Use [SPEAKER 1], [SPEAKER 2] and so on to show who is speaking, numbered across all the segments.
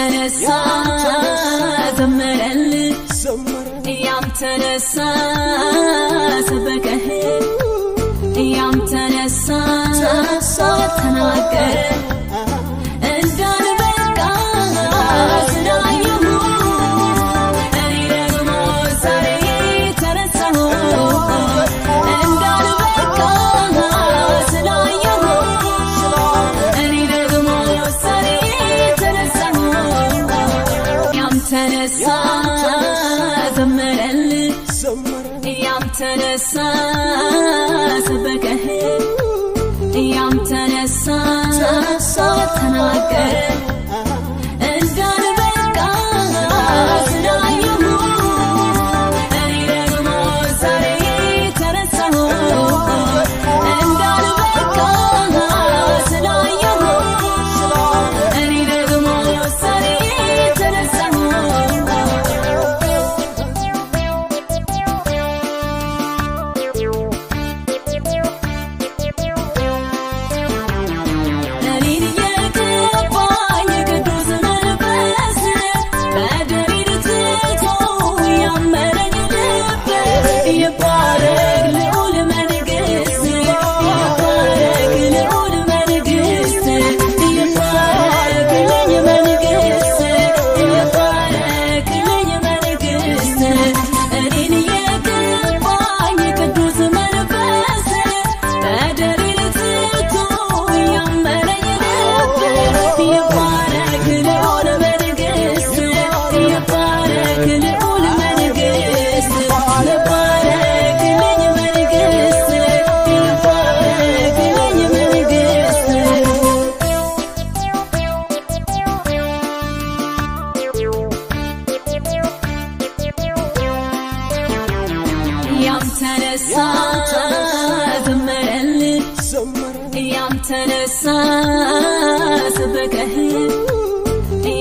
[SPEAKER 1] ያንተነሳ ዘመረል ያንተነሳ ሰበከህ ያንተነሳ ተናገረ እንዳልበቃ ስላየሁ እኔ ደግሞ ዛሬ ተነሳሁ እንዳልበቃ ስላየሁ እኔ ደግሞ ዛሬ ተነሳሁ ያንተነሳ ዘመረል ያንተነሳ ሰበከህ ያንተነሳ ተናገረ እንዳልበቃ ስላየሁ እኔ ደግሞ ዛሬ ተነሳሁ እንዳልበቃ ስላየሁ እኔ ደግሞ ዛሬ ተነሳሁ ያንተነሳ ዘመረል ያንተነሳ ሰበከህ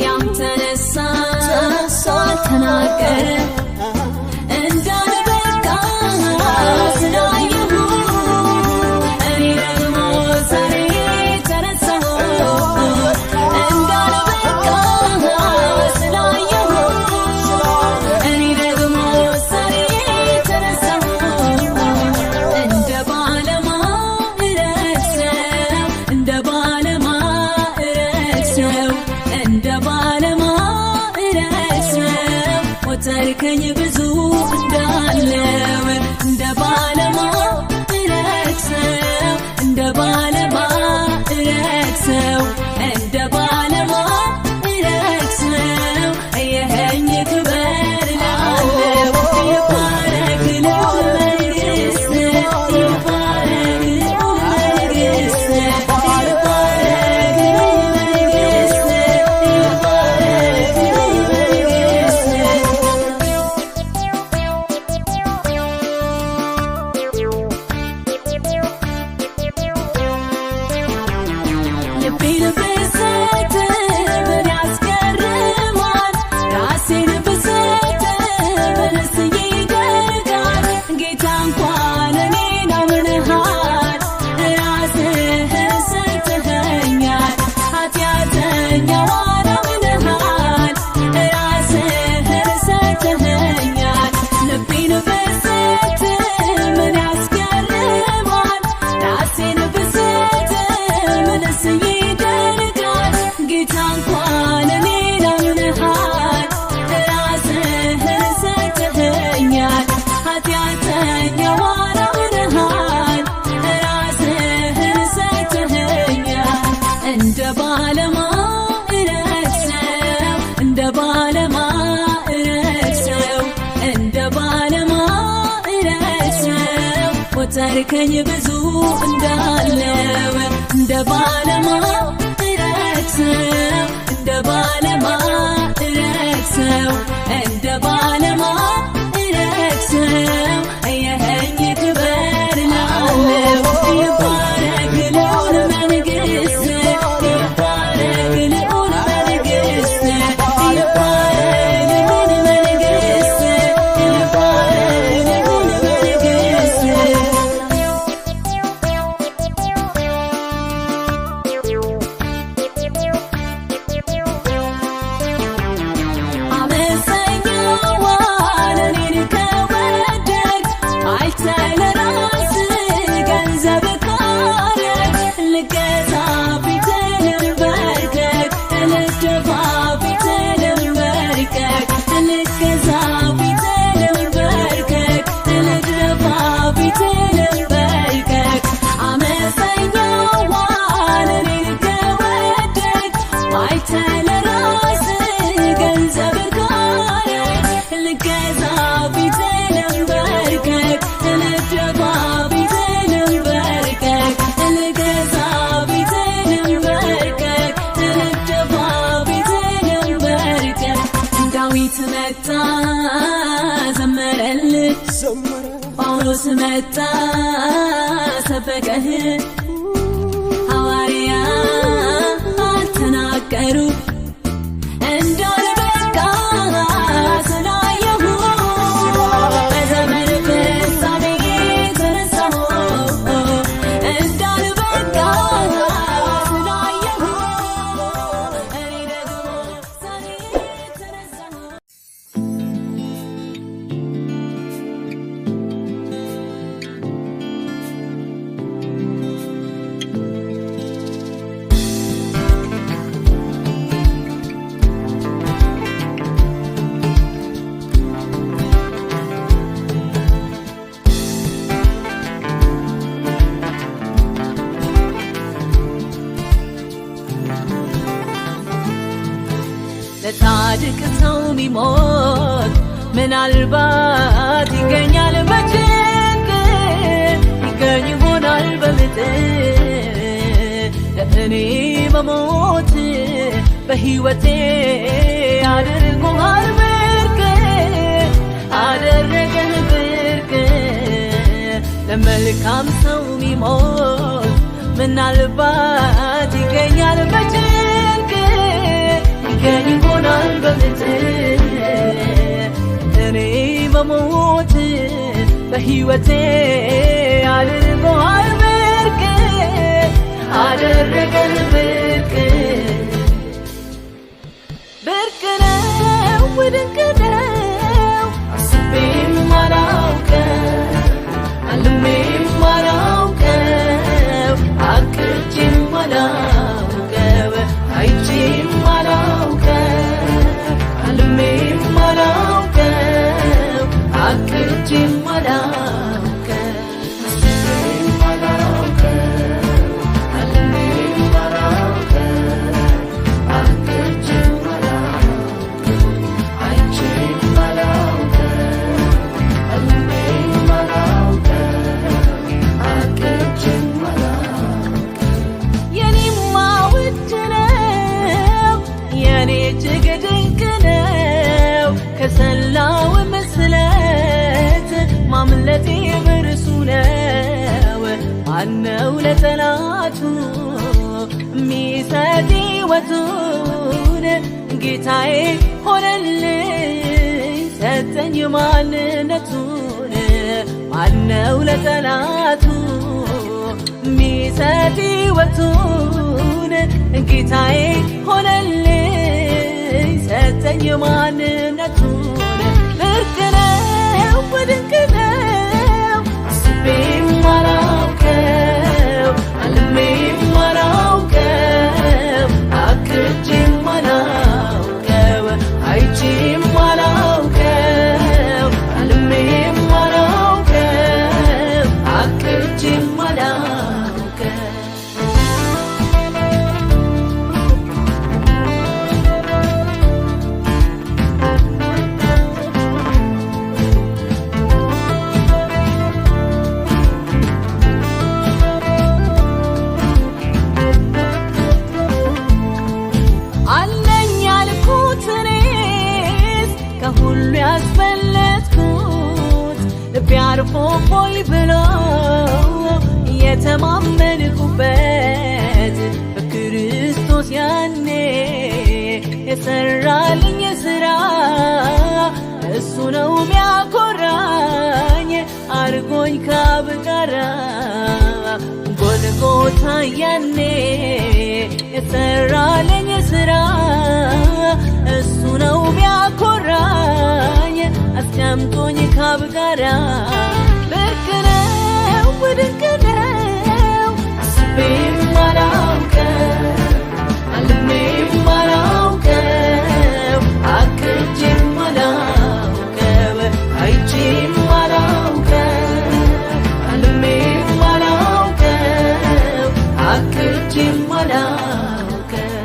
[SPEAKER 1] ያንተነሳ ተናገረ እንዳልበቃ ስላየሁ እኔ ደግሞ ዛሬ ተነሳሁ እንዳልበቃ ስላየሁ እኔ ደግሞ ዛሬ ተነሳሁ እንደ ባለማዕረግ ሰው እንደ ባለማዕረግ ሰው እንደ ባለማዕረግ ሰው ወተርከኝ ብዙ እንዳለው እንደ ባለማዕረግ ሰው እንደ ባለማዕረግ ሰው እንደ ባለማዕረግ ሰው አየኸኝ ክበር እላለሁ ይባረክ ልዑል መንግሥት ይባረክ ልዑል መንግሥት ይባረክ ልዑል መንግሥት ይባረክ ልዑል መንግሥት ልቤን ብሰጥ ምን ያስገርማል ራሴን ብሰጥ ምንስ ይደርጋል ጌታ እንኳን እኔን አምነሃል ራስህን ሰጥተኸኛል ኃጢአተኛዋን አምነሃል ራስህን ሰጥተኸኛል ልቤን ብሰጥ ምን ያስገርማል ራሴን ብሰጥ ምንስ ይደርጋል ጌታ እንኳን እኔን አምነሃል ራስህን ሰጥተኸኛል ኃጢአተኛዋን አምነሃል ራስህን ሰጥተኸኛል እንደ ባለማዕረግ ሰው እንደ ባለማዕረግ ሰው እንደ ባለማዕረግ ሰው ወተርከኝ ብዙ እንዳለው እንደ ባለማዕረግ ሰው እንደ ባለማዕረግ ሰው እንደ ባለማዕረግ ሰው አየኸኝ ክበር እላለሁ ይባረክ ልዑል መንግሥት ይባረክ ልዑል መንግሥት ይባረክ ልዑል መንግሥት ይባረክ ልዑል መንግሥት ዘመረልህ ጳውሎስ መጣ ሰበከህ ሐዋርያት ተናገሩ እንዳልበቃ ስላየሁ በዘመን ፍጻሜ ተነሳሁ እንዳልበቃ ስላየሁ እኔ ደግሞ ዛሬ ተነሳሁ። ለጻድቅ ሰው ቢሞት ምናልባት ይገኛል በጭንቅ ይገኝ ይሆናል በምጥ ለእኔ መሞት በሕይወቴ አድርጎሃል ብርቅ አደረገን ብርቅ ለመልካም ሰው ቢሞት ምናልባት ይገኛል በጭንቅ ይገኝ ይሆናል በምጥ እኔ መሞት በሕይወቴ አድርጎሃል ብርቅ አደረገን ብርቅ ብርቅ ነው ድንቅ ነው አስቤም አላውቀው አልሜም አላውቀው አቅጄም አላውቀው አይቼም አላውቀው አልሜም አላውቀው አቅጄም አላውቀው አስቤም አላውቀው አልሜም አላውቀው አቅጄም አላውቀው አይቼም አላውቀው አልሜም አላውቀው አቅጄም አላውቀው የኔማ ውድ ነው የኔ እጅግ ድንቅ ነው ከሰላው ምስለት ማምለጤ በርሱ ነው ማነው ለጠላቱ ሚሰጥ ሕይወቱን ጌታዬ ሆነልኝ ሰጠኝ ማንነቱን ማነው ለጠላቱ ሚሰጥ ሕይወቱን ጌታዬ ሆነልኝ ሰጠኝ ማንነቱን ብርቅ ነው ድንቅ ነው አስቤም አላውቀው አልሜም አላውቀው አቅጄም አላውቀው አይቼም አላውቀው አልሜም አላውቀው አቅጄም አላውቀው አለኝ ያልኩት እኔስ ከሁሉ ያስበለጥኩት ልቤ አርፎ ሆይ ብሎ የተማመንኩበት በክርስቶስ ያኔ የሰራልኝ ስራ እሱ ነው ሚያኮራኝ አርጎኝ ካብ ጋራ ጎልጎታ ያኔ የሰራልኝ ስራ እሱ ነው ሚያኮራኝ አስቀምጦኝ ካብ ጋራ ብርቅ ነው ድንቅ ነው አስቤም አላውቀው አልሜም አላውቀው አቅጄም አላውቀው አይቼም አላውቀው አልሜም አላውቀው አቅጄም አላውቀው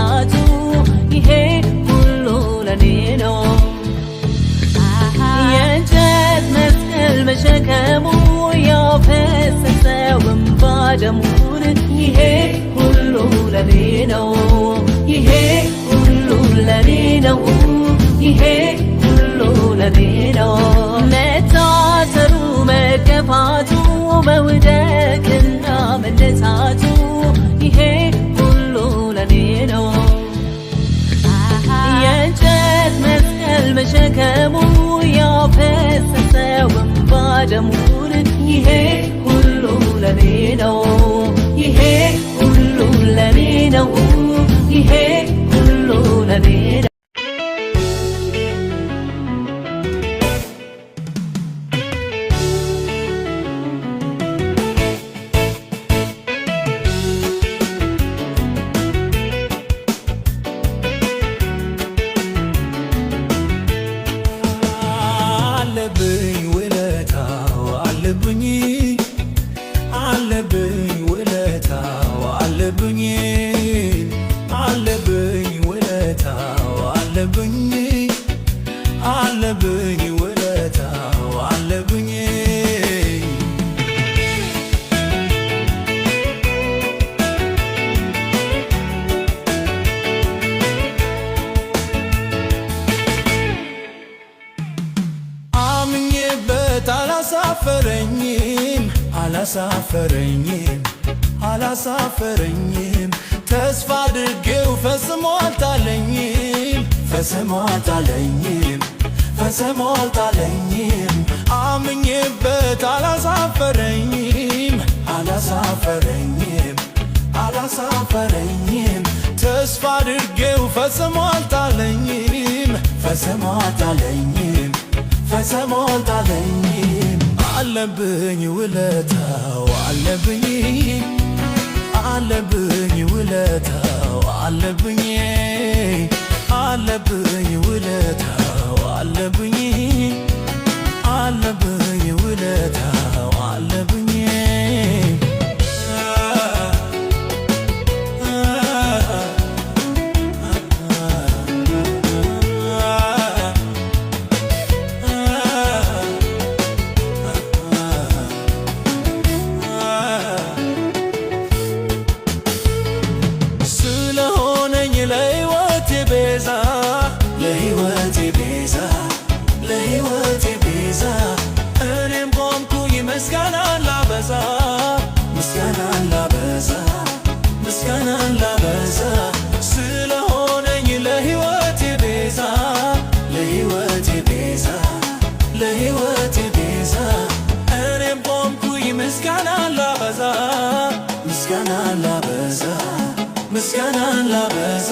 [SPEAKER 1] መነሳቱ ይሄ ሁሉ ለኔ ነው። የእንጨት መስቀል መሸከሙ ያፈሰሰው እንባ ደሙን ይሄ ሁሉ ለኔ ነው። ይሄ ሁሉ ለኔ ነው። ይሄ ሁሉ ለኔ ነው። መታሰሩ መገፋቱ መውደቅና መነሳቱ ይሄ ሁሉ ለኔ ነው። የእንጨት መስቀል መሸከሙ ያፈሰሰው እንባ ደሙን ይሄ ሁሉ ለኔ ነው። ይሄ ሁሉ ለኔ ነው። ይሄ ሁሉ ለኔ ነው።
[SPEAKER 2] አለብኝ ውለታው አለብኝ አለብኝ ውለታው አለብኝ አለብኝ ውለታው አለብኝ አለብኝ ውለታው አለብኝ አምኜበት አላሳፈረኝም አላሳፈረኝም አላሳፈረኝም ተስፋ አድርጌው ፈጽሞ አልጣለኝም ፈጽሞ አልጣለኝም ፈጽሞ አልጣለኝም አምኜበት አላሳፈረኝም አላሳፈረኝም አላሳፈረኝም ተስፋ አድርጌው ፈጽሞ አልጣለኝም ፈጽሞ አልጣለኝም ፈጽሞ አልጣለኝም አለብኝ ውለታው አለብኝ አለብኝ ውለታው አለብኝ አለብኝ ውለታው አለብኝ አለብኝ ውለታው አለብኝ ለሕይወቴ ቤዛ ለሕይወቴ ቤዛ እኔም ቆምኩኝ ምስጋናን ላበዛ ምስጋናን ላበዛ ምስጋናን ላበዛ ስለሆነኝ ለሕይወቴ ቤዛ ለሕይወቴ ቤዛ ለሕይወቴ ቤዛ እኔም ቆምኩኝ ምስጋናን ላበዛ ምስጋናን ላበዛ ምስጋናን ላበዛ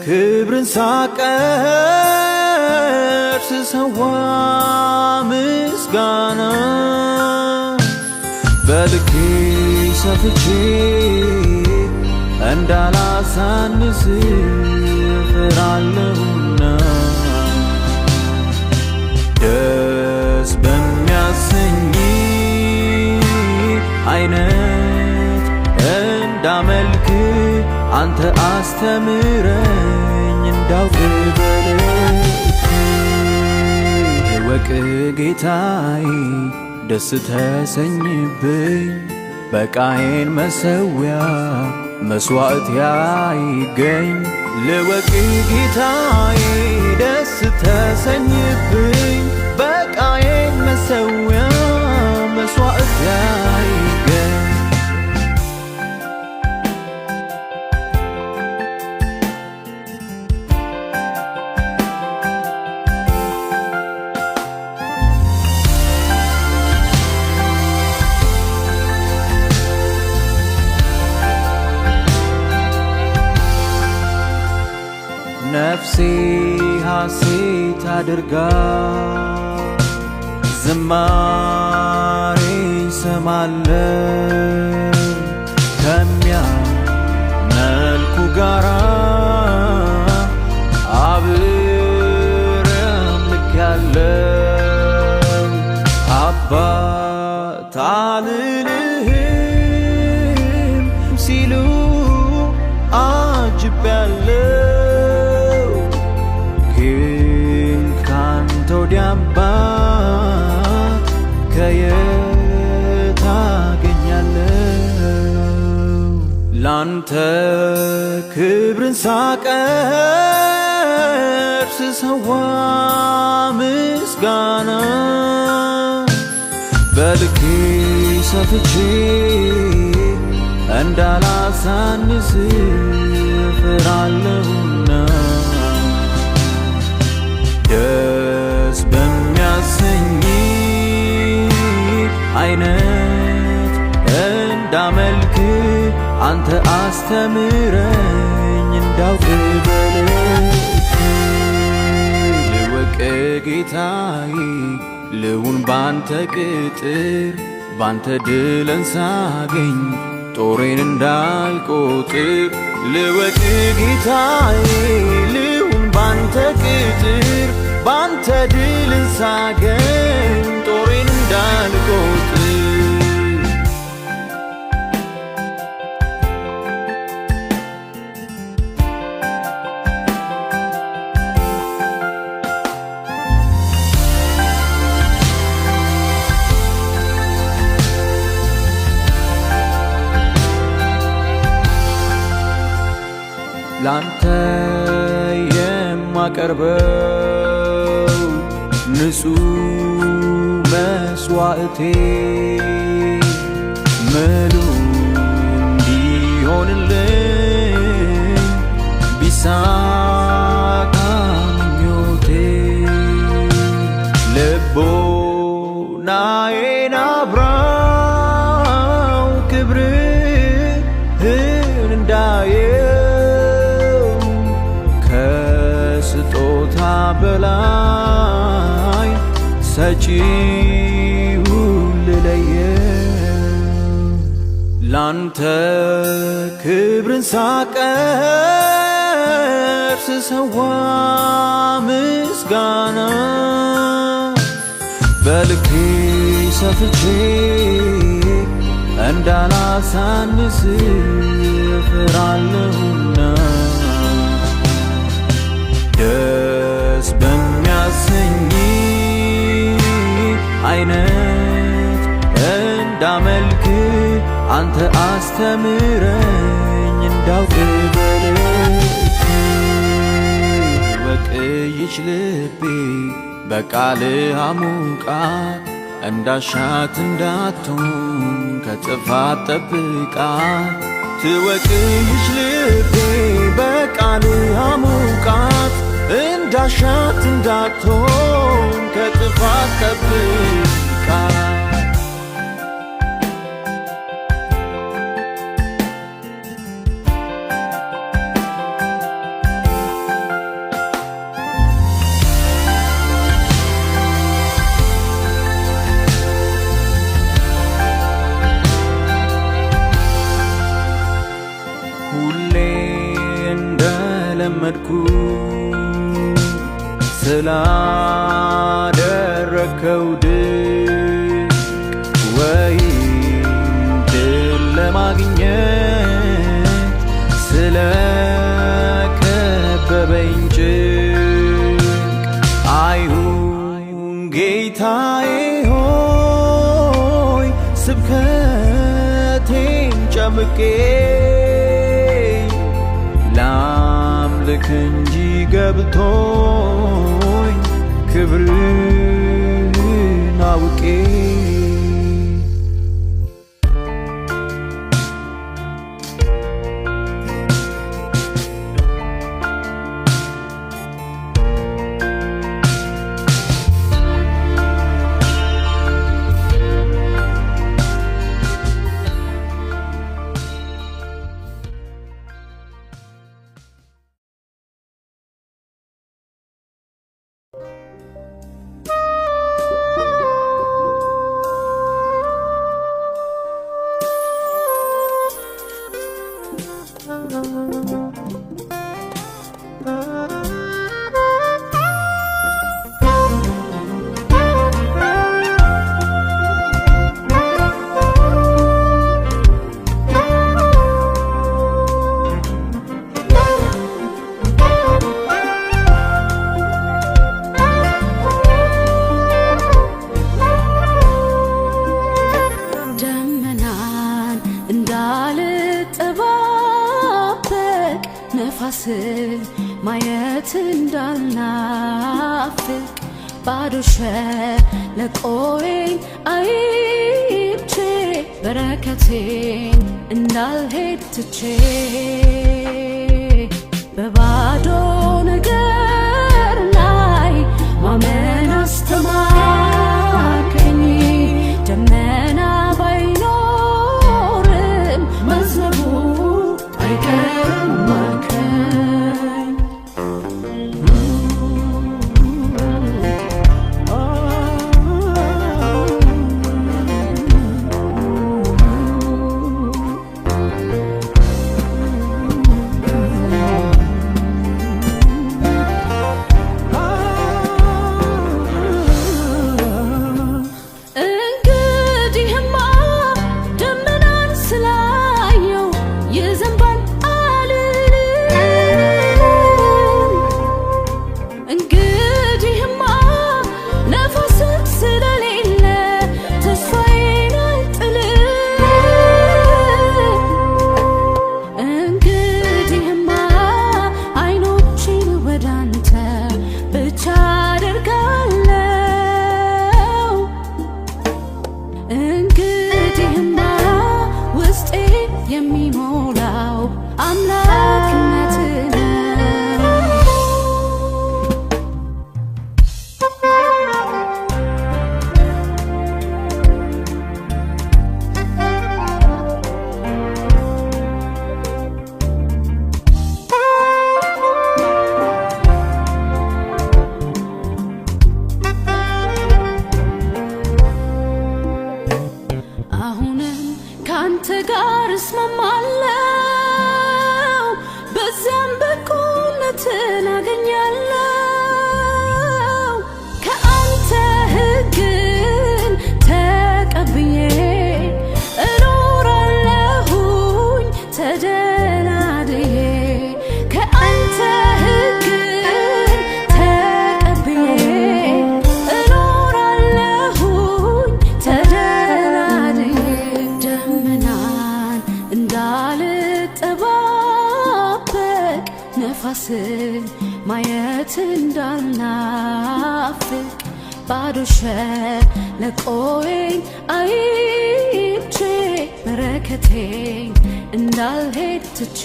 [SPEAKER 2] ክብርን ሳቀር ስሰዋ ምስጋና በልኬ ሰፍቼ እንዳላሳንስ እፈራለሁና ደስ በሚያሰኝ አይነት እንዳመልክ አንተ አስተምረኝ እንዳውቅ በልክ እወቅ ጌታዬ ደስ ተሰኝብኝ በቃዬን መሰዊያ መስዋዕት ያይገኝ ልወቅ ጌታዬ ደስ ተሰኝብኝ በቃዬን መሰዊያ መስዋዕት ያይገኝ ነፍሴ ሐሴት አድርጋ ዝማሬ ሰማለሁ ከሚያመልኩ ጋራ አብረምክያለሁ አባት አልልህም ሲሉ አጅቤያለሁ አባት ከየት አገኛለሁ ላንተ ክብርን ሳቀር ስሰዋ ምስጋና በልኬ ሰፍቼ እንዳላሳንስ እፈራለሁና ደስ በሚያሰኝ አይነት እንዳመልክ አንተ አስተምረኝ እንዳውቅ በልክ ልወቅ ጌታዬ ልሁን ባንተ ቅጥር ባንተ ድልን ሳገኝ ጦሬን እንዳልቆጥር ልወቅ ጌታዬ ልሁን ባንተ ቅጥር ባንተ ድልን ሳገኝ ጦሬን እንዳልቆጥር ላንተ የማቀርበው ንጹሕ መስዋዕቴ ምሉ እንዲሆንልኝ ቢሳካ ምኞቴ ልቦናዬን አብራው ክብርህን እንዳየው ከስጦታ በላይ ሰጪውን ልለየው ላንተ ክብርን ሳቀር ስሰዋ ምስጋና በልኬ ሰፍቼ እንዳላሳንስ እፈራለሁና ደስ በሚያሰኝ አይነት እንዳመልክ አንተ አስተምረኝ እንዳውቅ በልክ ወቅይች ልቤ በቃልህ አሙቃት እንዳሻት እንዳትሆን ከጥፋት ጠብቃት ትወቅይች ልቤ በቃልህ አሙቃት እንዳሻት እንዳትሆን ከጥፋት ጠብቃት ጌታዬ ሆይ ስብከቴን ጨምቄ ላምልክ እንጂ ገብቶኝ ክብርን አውቄ
[SPEAKER 1] ነፋስን ማየት እንዳልናፍቅ ባዶ ሸለቆዬን አይቼ በረከቴን እንዳልሄድ ትቼ በባዶ ነገር ላይ ማመን አስተማርከኝ። ደመና ባይኖርም መዝነቡ አይቀርም የሚሞላው አምላክነት ነው። አሁንም ካንተ ጋር እስማማለሁ፣ በዚያም በጎነትን አገኛለሁ። ከአንተ ሕግን ተቀብዬ እኖራለሁኝ ተደላድዬ። ከአንተ ሕግን ተቀብዬ እኖራለሁኝ ተደላድዬ። ደመናን እንዳልጠባበቅ ነፋስን ማየት እንዳልናፍቅ ባዶ ሸለቆዬን አይቼ በረከቴን እንዳልሄድ ትቼ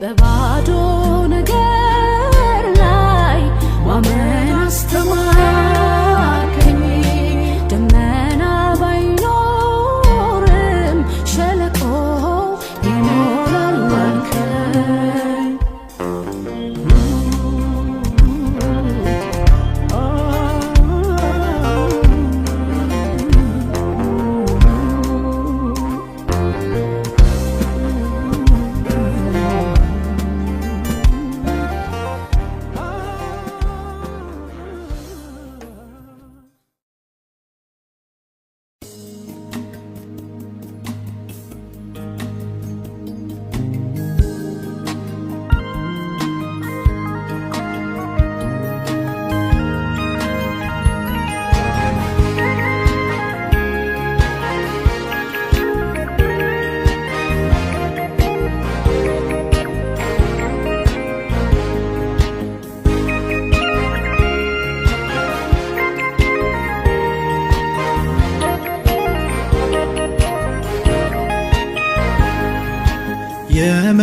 [SPEAKER 1] በባዶ ነገር ላይ ማመን አስተማርከኝ። ደመና ባይኖርም ሸለቆ ይሞላል አልከኝ።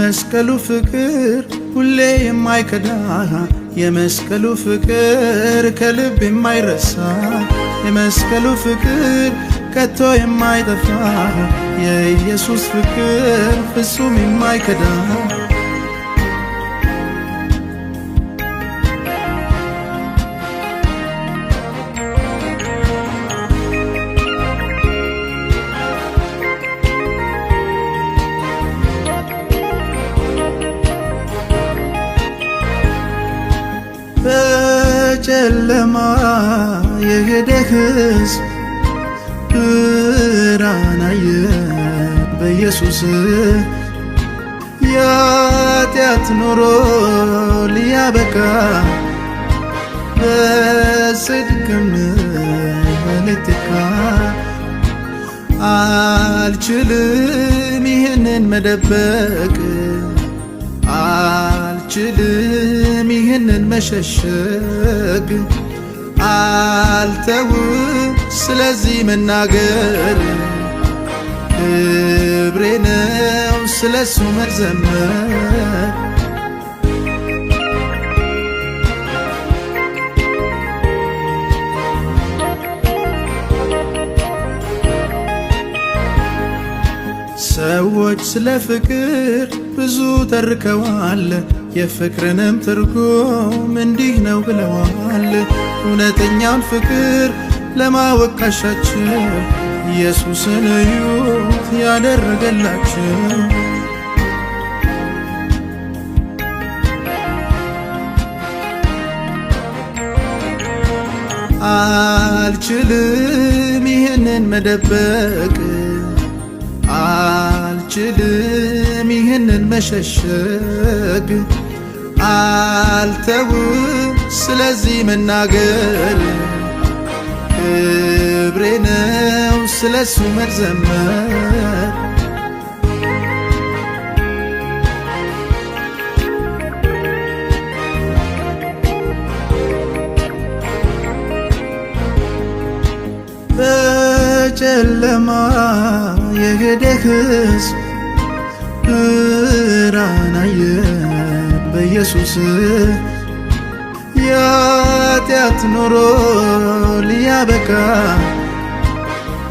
[SPEAKER 2] የመስቀሉ ፍቅር ሁሌ የማይከዳ የመስቀሉ ፍቅር ከልብ የማይረሳ የመስቀሉ ፍቅር ከቶ የማይጠፋ የኢየሱስ ፍቅር ፍጹም የማይከዳ በጨለማ የሄደ ሕዝብ ብርሃን አየ በኢየሱስ የኃጢአት ኑሮ ሊያበቃ በጽድቅም ሊተካ አልችልም ይህንን መደበቅ አልችልም ይህንን መሸሸግ አልተውም ስለዚህ መናገር ክብሬ ነው ስለሱ መዘመር ሰዎች ስለ ፍቅር ብዙ ተርከዋል የፍቅርንም ትርጉም እንዲህ ነው ብለዋል እውነተኛውን ፍቅር ለማወቅ ካሻችሁ ኢየሱስን እዩት ያደረገላችሁ አልችልም ይህንን መደበቅ አልችልም ይህንን መሸሸግ አልተውም ስለዚህ መናገር ክብሬ ነው ስለሱ መዘመር በጨለማ የሄደ ሕዝብ ብርሃን አየ በኢየሱስ የኃጢአት ኑሮ ሊያበቃ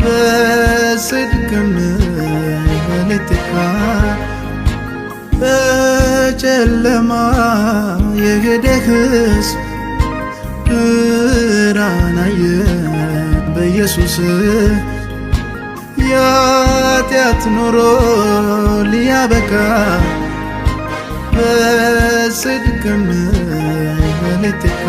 [SPEAKER 2] በጽድቅም ሊተካ በጨለማ የሄደ ሕዝብ ብርሃን አየ በኢየሱስ የኃጢአት ኑሮ ሊያበቃ በጽድቅም ሊተካ